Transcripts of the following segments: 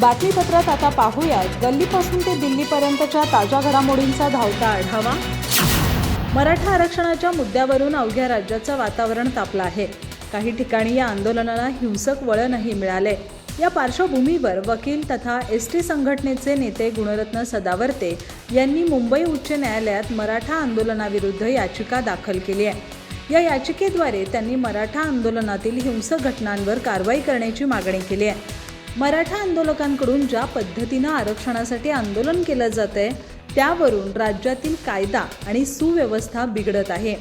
बातमीपत्रात आता पाहूयात गल्लीपासून ते दिल्लीपर्यंतच्या ताज्या घडामोडींचा धावता आढावा। मराठा आरक्षणाच्या मुद्द्यावरून अवघ्या राज्याचं वातावरण तापलं आहे। काही ठिकाणी या आंदोलनाला हिंसक वळणही मिळाले। या पार्श्वभूमीवर वकील तथा एसटी संघटनेचे नेते गुणरत्न सदावर्ते यांनी मुंबई उच्च न्यायालयात मराठा आंदोलनाविरुद्ध याचिका दाखल केली आहे। या याचिकेद्वारे त्यांनी मराठा आंदोलनातील हिंसक घटनांवर कारवाई करण्याची मागणी केली आहे। मराठा आंदोलकांकडून ज्या पद्धतीनं आरक्षणासाठी आंदोलन केलं जातंय त्यावरून राज्यातील कायदा आणि सुव्यवस्था बिघडत आहे।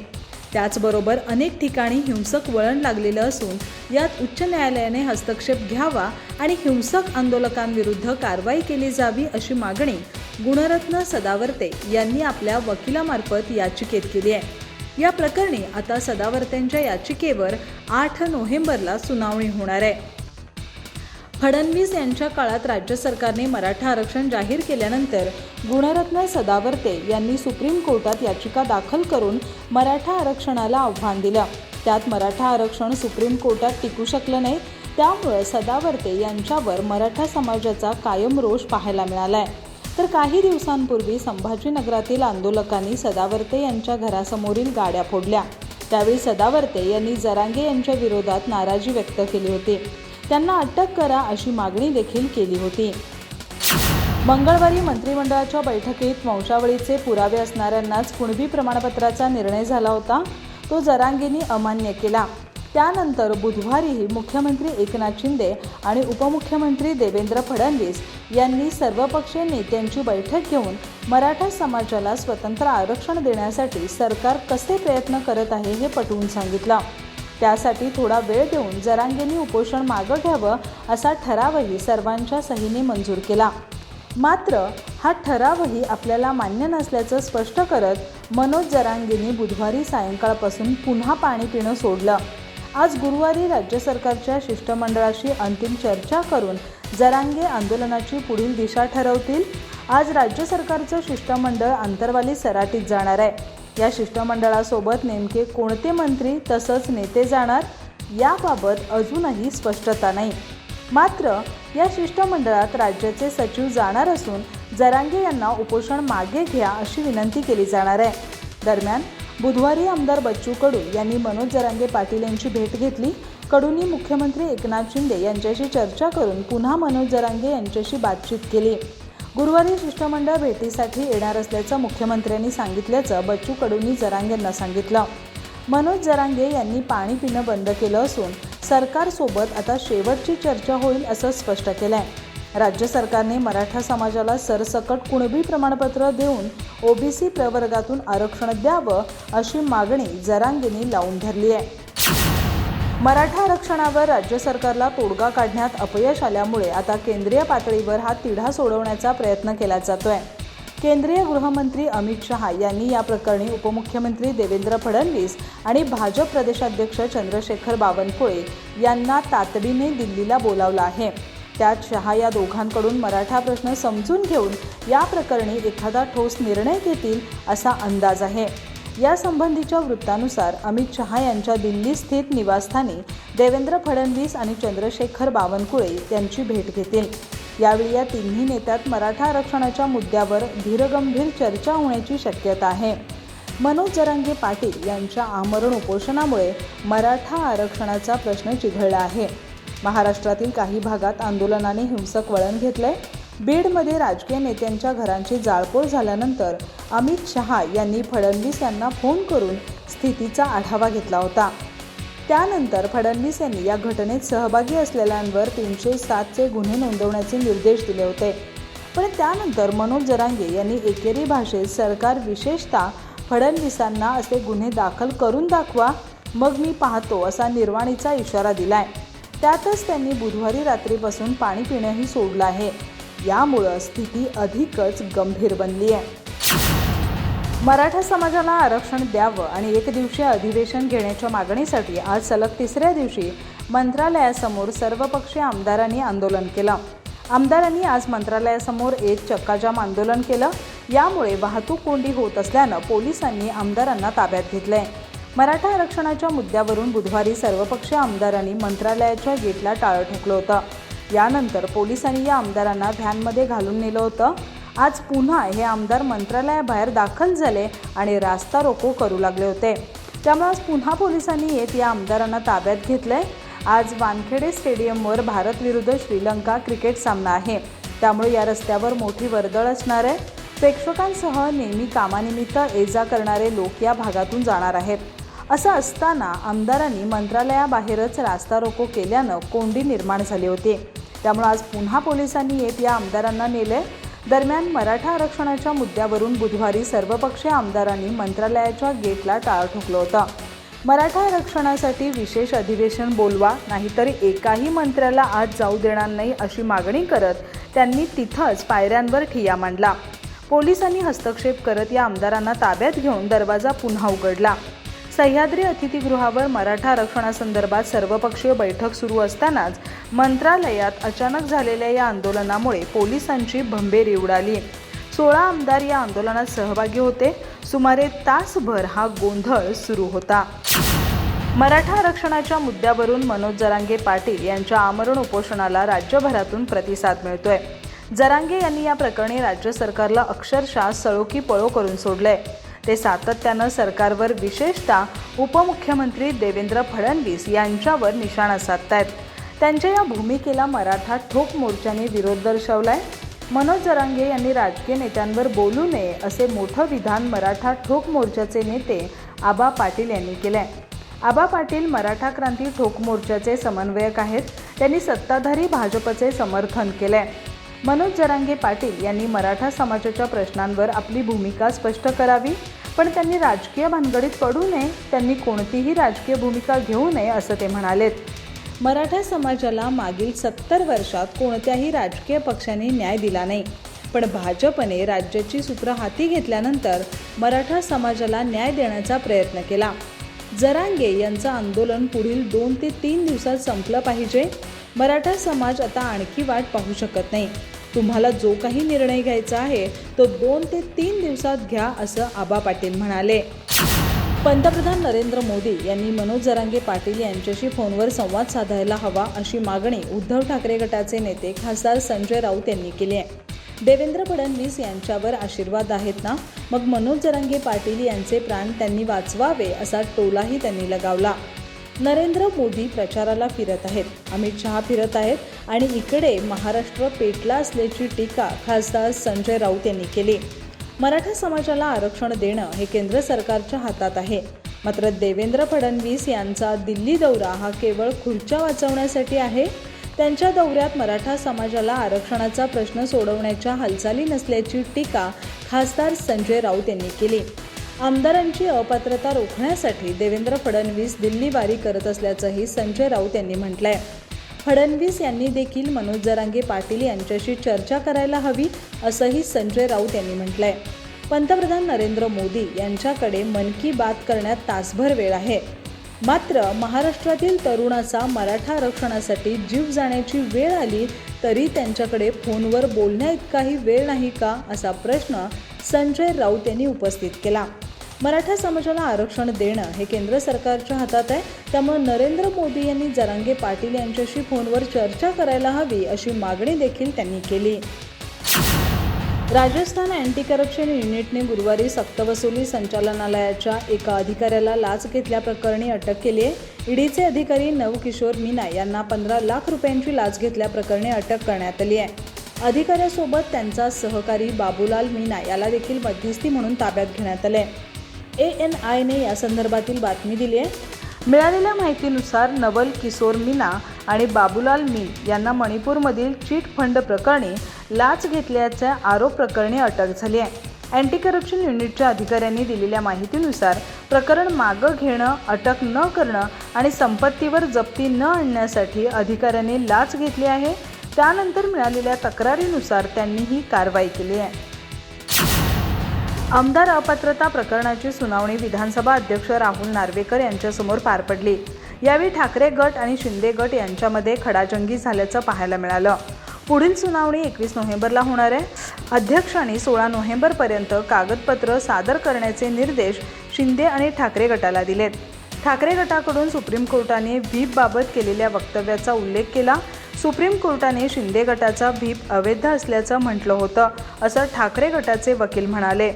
त्याचबरोबर अनेक ठिकाणी हिंसक वळण लागलेलं असून यात उच्च न्यायालयाने हस्तक्षेप घ्यावा आणि हिंसक आंदोलकांविरुद्ध कारवाई केली जावी अशी मागणी गुणरत्न सदावर्ते यांनी आपल्या वकिलामार्फत याचिकेत केली आहे। या प्रकरणी आता सदावर्तेंच्या याचिकेवर 8 नोव्हेंबरला सुनावणी होणार आहे। फडणवीस यांच्या काळात राज्य सरकारने मराठा आरक्षण जाहीर केल्यानंतर गुणरत्न सदावर्ते यांनी सुप्रीम कोर्टात याचिका दाखल करून मराठा आरक्षणाला आव्हान दिलं। त्यात मराठा आरक्षण सुप्रीम कोर्टात टिकू शकलं नाही, त्यामुळे सदावर्ते यांच्यावर मराठा समाजाचा कायम रोष पाहायला मिळालाय। तर काही दिवसांपूर्वी संभाजीनगरातील आंदोलकांनी सदावर्ते यांच्या घरासमोरील गाड्या फोडल्या। त्यावेळी सदावर्ते यांनी जरांगे यांच्या विरोधात नाराजी व्यक्त केली होती। त्यांना अटक करा अशी मागणी देखील केली होती। मंगळवारी मंत्रिमंडळाच्या बैठकीत वंशावळीचे पुरावे असणाऱ्यांनाच कुणबी प्रमाणपत्राचा निर्णय झाला होता, तो जरांगेंनी अमान्य केला। त्यानंतर बुधवारीही मुख्यमंत्री एकनाथ शिंदे आणि उपमुख्यमंत्री देवेंद्र फडणवीस यांनी सर्वपक्षीय नेत्यांची बैठक घेऊन मराठा समाजाला स्वतंत्र आरक्षण देण्यासाठी सरकार कसे प्रयत्न करत आहे हे पटवून सांगितलं। त्यासाठी थोडा वेळ देऊन जरांगेंनी उपोषण मागं घ्यावं असा ठरावही सर्वांच्या सहीने मंजूर केला। मात्र हा ठरावही आपल्याला मान्य नसल्याचं स्पष्ट करत मनोज जरांगेंनी बुधवारी सायंकाळपासून पुन्हा पाणी पिणं सोडलं। आज गुरुवारी राज्य सरकारच्या शिष्टमंडळाशी अंतिम चर्चा करून जरांगे आंदोलनाची पुढील दिशा ठरवतील। आज राज्य सरकारचं शिष्टमंडळ अंतरवाली सराटीत जाणार आहे। या शिष्टमंडळासोबत नेमके कोणते मंत्री तसंच नेते जाणार याबाबत अजूनही स्पष्टता नाही। मात्र या शिष्टमंडळात राज्याचे सचिव जाणार असून जरांगे यांना उपोषण मागे घ्या अशी विनंती केली जाणार आहे। दरम्यान बुधवारी आमदार बच्चू कडू यांनी मनोज जरांगे पाटील यांची भेट घेतली। कडूंनी मुख्यमंत्री एकनाथ शिंदे यांच्याशी चर्चा करून पुन्हा मनोज जरांगे यांच्याशी बातचीत केली। गुरुवारी शिष्टमंडळ भेटीसाठी येणार असल्याचं मुख्यमंत्र्यांनी सांगितल्याचं बच्चू कडूंनी जरांगेंना सांगितलं। मनोज जरांगे यांनी पाणी पिणं बंद केलं असून सरकारसोबत आता शेवटची चर्चा होईल असं स्पष्ट केलंय। राज्य सरकारने मराठा समाजाला सरसकट कुणबी प्रमाणपत्र देऊन ओबीसी प्रवर्गातून आरक्षण द्यावं अशी मागणी जरांगेंनी लावून धरली आहे। मराठा आरक्षणावर राज्य सरकारला तोडगा काढण्यात अपयश आल्यामुळे आता केंद्रीय पातळीवर हा तिढा सोडवण्याचा प्रयत्न केला जातोय। केंद्रीय गृहमंत्री अमित शहा यांनी या प्रकरणी उपमुख्यमंत्री देवेंद्र फडणवीस आणि भाजप प्रदेशाध्यक्ष चंद्रशेखर बावनकुळे यांना तातडीने दिल्लीला बोलावलं आहे। त्यात शहा या दोघांकडून मराठा प्रश्न समजून घेऊन या प्रकरणी एखादा ठोस निर्णय घेतील असा अंदाज आहे। यासंबंधीच्या वृत्तानुसार अमित शहा यांच्या दिल्ली स्थित निवासस्थानी देवेंद्र फडणवीस आणि चंद्रशेखर बावनकुळे यांची भेट घेतील। यावेळी या तिन्ही नेत्यात मराठा आरक्षणाच्या मुद्द्यावर धीरगंभीर चर्चा होण्याची शक्यता आहे। मनोज जरांगे पाटील यांच्या आमरण उपोषणामुळे मराठा आरक्षणाचा प्रश्न चिघळला आहे। महाराष्ट्रातील काही भागात आंदोलनाने हिंसक वळण घेतलंय। बीडमध्ये राजकीय नेत्यांच्या घरांची जाळपोळ झाल्यानंतर अमित शहा यांनी फडणवीस यांना फोन करून स्थितीचा आढावा घेतला होता। त्यानंतर फडणवीस यांनी या घटनेत सहभागी असलेल्यांवर 307चे गुन्हे नोंदवण्याचे निर्देश दिले होते। पण त्यानंतर मनोज जरांगे यांनी एकेरी भाषेत सरकार विशेषतः फडणवीसांना असे गुन्हे दाखल करून दाखवा, मग मी पाहतो असा निर्वाणीचा इशारा दिलाय। त्यातच त्यांनी बुधवारी रात्रीपासून पाणी पिणंही सोडलं आहे। यामुळे स्थिती अधिकच गंभीर बनली आहे। मराठा समाजाला आरक्षण द्यावं आणि एकदिवसीय अधिवेशन घेण्याच्या मागणीसाठी आज सलग तिसऱ्या दिवशी मंत्रालयासमोर सर्वपक्षीय आमदारांनी आंदोलन केलं। आमदारांनी आज मंत्रालयासमोर एक चक्काजाम आंदोलन केलं। यामुळे वाहतूक कोंडी होत असल्यानं पोलिसांनी आमदारांना ताब्यात घेतलंय। मराठा आरक्षणाच्या मुद्द्यावरून बुधवारी सर्वपक्षीय आमदारांनी मंत्रालयाच्या गेटला टाळं ठोकलं होतं। यानंतर पोलिसांनी या आमदारांना व्हॅनमध्ये घालून नेलं होतं। आज पुन्हा हे आमदार मंत्रालयाबाहेर दाखल झाले आणि रास्ता रोको करू लागले होते। त्यामुळे आज पुन्हा पोलिसांनी येत या आमदारांना ताब्यात घेतलंय। आज वानखेडे स्टेडियमवर भारत विरुद्ध श्रीलंका क्रिकेट सामना आहे, त्यामुळे या रस्त्यावर मोठी वर्दळ असणार आहे। प्रेक्षकांसह नेहमी कामानिमित्त ये-जा करणारे लोक या भागातून जाणार आहेत। असं असताना आमदारांनी मंत्रालयाबाहेरच रास्ता रोको केल्यानं कोंडी निर्माण झाली होती। त्यामुळे आज पुन्हा पोलिसांनी येत या आमदारांना नेले। दरम्यान मराठा आरक्षणाच्या मुद्द्यावरून बुधवारी सर्वपक्षीय आमदारांनी मंत्रालयाच्या गेटला टाळं ठोकलं होतं। मराठा आरक्षणासाठी विशेष अधिवेशन बोलवा, नाहीतर एकाही मंत्र्याला आत जाऊ देणार नाही अशी मागणी करत त्यांनी तिथंच पायऱ्यांवर ठिय्या मांडला। पोलिसांनी हस्तक्षेप करत या आमदारांना ताब्यात घेऊन दरवाजा पुन्हा उघडला। सह्याद्री अतिथीगृहावर मराठा आरक्षणासंदर्भात सर्वपक्षीय बैठक सुरू असतानाच मंत्रालयात अचानक झालेल्या या आंदोलनामुळे पोलिसांची भंबेरी उडाली। 16 आमदार या आंदोलनात सहभागी होते। सुमारे तासभर हा गोंधळ सुरू होता। मराठा आरक्षणाच्या मुद्द्यावरून मनोज जरांगे पाटील यांच्या आमरण उपोषणाला राज्यभरातून प्रतिसाद मिळतोय। जरांगे यांनी या प्रकरणी राज्य सरकारला अक्षरशः सळोकी पळो करून सोडलंय। ते सातत्यानं सरकारवर, विशेषतः उपमुख्यमंत्री देवेंद्र फडणवीस यांच्यावर निशाणा साधतायत। त्यांच्या या भूमिकेला मराठा ठोक मोर्चाने विरोध दर्शवलाय। मनोज जरांगे यांनी राजकीय नेत्यांवर बोलू नये असे मोठं विधान मराठा ठोक मोर्चाचे नेते आबा पाटील यांनी केले। आबा पाटील मराठा क्रांती ठोक मोर्चाचे समन्वयक आहेत। त्यांनी सत्ताधारी भाजपचे समर्थन केले। मनोज जरांगे पाटील यांनी मराठा समाजाच्या प्रश्नांवर आपली भूमिका स्पष्ट करावी, पण त्यांनी राजकीय भानगडीत पडू नये, त्यांनी कोणतीही राजकीय भूमिका घेऊ नये असं ते म्हणालेत। मराठा समाजाला मागील 70 वर्षात कोणत्याही राजकीय पक्षाने न्याय दिला नाही, पण भाजपने राज्याची सूत्र हाती घेतल्यानंतर मराठा समाजाला न्याय देण्याचा प्रयत्न केला। जरांगे यांचं आंदोलन पुढील 2 ते 3 दिवसात संपलं पाहिजे। मराठा समाज आता आणखी वाट पाहू शकत नाही। तुम्हाला जो काही निर्णय घ्यायचा आहे तो 2 ते 3 दिवसात घ्या असं आबा पाटील म्हणाले। पंतप्रधान नरेंद्र मोदी यांनी मनोज जरांगे पाटील यांच्याशी फोनवर संवाद साधायला हवा अशी मागणी उद्धव ठाकरे गटाचे नेते खासदार संजय राऊत यांनी केली आहे। देवेंद्र फडणवीस यांच्यावर आशीर्वाद आहेत ना, मग मनोज जरांगे पाटील यांचे प्राण त्यांनी वाचवावे असा टोलाही त्यांनी लगावला। नरेंद्र मोदी प्रचाराला फिरत आहेत, अमित शहा फिरत आहेत आणि इकडे महाराष्ट्र पेटला असल्याची टीका खासदार संजय राऊत यांनी केली। मराठा समाजाला आरक्षण देणं हे केंद्र सरकारच्या हातात आहे, मात्र देवेंद्र फडणवीस यांचा दिल्ली दौरा हा केवळ खुर्च्या वाचवण्यासाठी आहे। त्यांच्या दौऱ्यात मराठा समाजाला आरक्षणाचा प्रश्न सोडवण्याच्या हालचाली नसल्याची टीका खासदार संजय राऊत यांनी केली। आमदारांची अपात्रता रोखण्यासाठी देवेंद्र फडणवीस दिल्लीवारी करत असल्याचंही संजय राऊत यांनी म्हटलंय। फडणवीस यांनी देखील मनोज जरांगे पाटील यांच्याशी चर्चा करायला हवी असंही संजय राऊत यांनी म्हटलंय। पंतप्रधान नरेंद्र मोदी यांच्याकडे मन की बात करण्यात तासभर वेळ आहे, मात्र महाराष्ट्रातील तरुणाचा मराठा आरक्षणासाठी जीव जाण्याची वेळ आली तरी त्यांच्याकडे फोनवर बोलण्याइतकाही वेळ नाही का असा प्रश्न संजय राऊत यांनी उपस्थित केला। मराठा समाजाला आरक्षण देणं हे केंद्र सरकारच्या हातात आहे, त्यामुळे नरेंद्र मोदी यांनी जरांगे पाटील यांच्याशी फोनवर चर्चा करायला हवी अशी मागणी देखील त्यांनी केली। राजस्थान अँटी करप्शन युनिटने गुरुवारी सक्तवसुली संचालनालयाच्या एका अधिकाऱ्याला लाच घेतल्याप्रकरणी अटक केली आहे। ईडीचे अधिकारी नवकिशोर मीना यांना 15 लाख रुपयांची लाच घेतल्याप्रकरणी अटक करण्यात आली आहे। अधिकाऱ्यासोबत त्यांचा सहकारी बाबूलाल मीना याला देखील मध्यस्थी म्हणून ताब्यात घेण्यात आले। ANIने या संदर्भातील बातमी दिली आहे। मिळालेल्या माहितीनुसार नवल किशोर मीना आणि बाबूलाल मीन यांना मणिपूरमधील चिट फंड प्रकरणी लाच घेतल्याच्या आरोप प्रकरणी अटक झाली आहे। अँटी करप्शन युनिटच्या अधिकाऱ्यांनी दिलेल्या माहितीनुसार प्रकरण मागं घेणं, अटक न करणं आणि संपत्तीवर जप्ती न आणण्यासाठी अधिकाऱ्यांनी लाच घेतली आहे। त्यानंतर मिळालेल्या तक्रारीनुसार त्यांनी ही कारवाई केली आहे। आमदार अपात्रता प्रकरणाची सुनावणी विधानसभा अध्यक्ष राहुल नार्वेकर यांच्यासमोर पार पडली। यावेळी ठाकरे गट आणि शिंदे गट यांच्यामध्ये खडाजंगी झाल्याचं पाहायला मिळालं। पुढील सुनावणी 21 नोव्हेंबरला होणार आहे। अध्यक्षांनी 16 नोव्हेंबरपर्यंत कागदपत्र सादर करण्याचे निर्देश शिंदे आणि ठाकरे गटाला दिलेत। ठाकरे गटाकडून सुप्रीम कोर्टाने व्हीपबाबत केलेल्या वक्तव्याचा उल्लेख केला। सुप्रीम कोर्टाने शिंदे गटाचा व्हीप अवैध असल्याचं म्हटलं होतं, असं ठाकरे गटाचे वकील म्हणाले.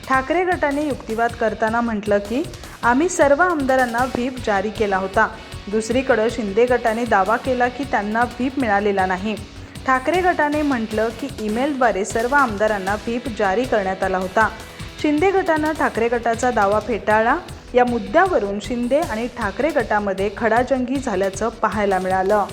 ठाकरे गटाने युक्तिवाद करताना म्हटलं की आम्ही सर्व आमदारांना व्हीप जारी केला होता. दुसरीकडे शिंदे गटाने दावा केला की त्यांना व्हीप मिळालेला नाही. ठाकरे गटाने म्हटलं की ईमेलद्वारे सर्व आमदारांना व्हीप जारी करण्यात आला होता. शिंदे गटानं ठाकरे गटाचा दावा फेटाळला. या मुद्द्यावरून शिंदे आणि ठाकरे गटामध्ये खडाजंगी झाल्याचं पाहायला मिळालं.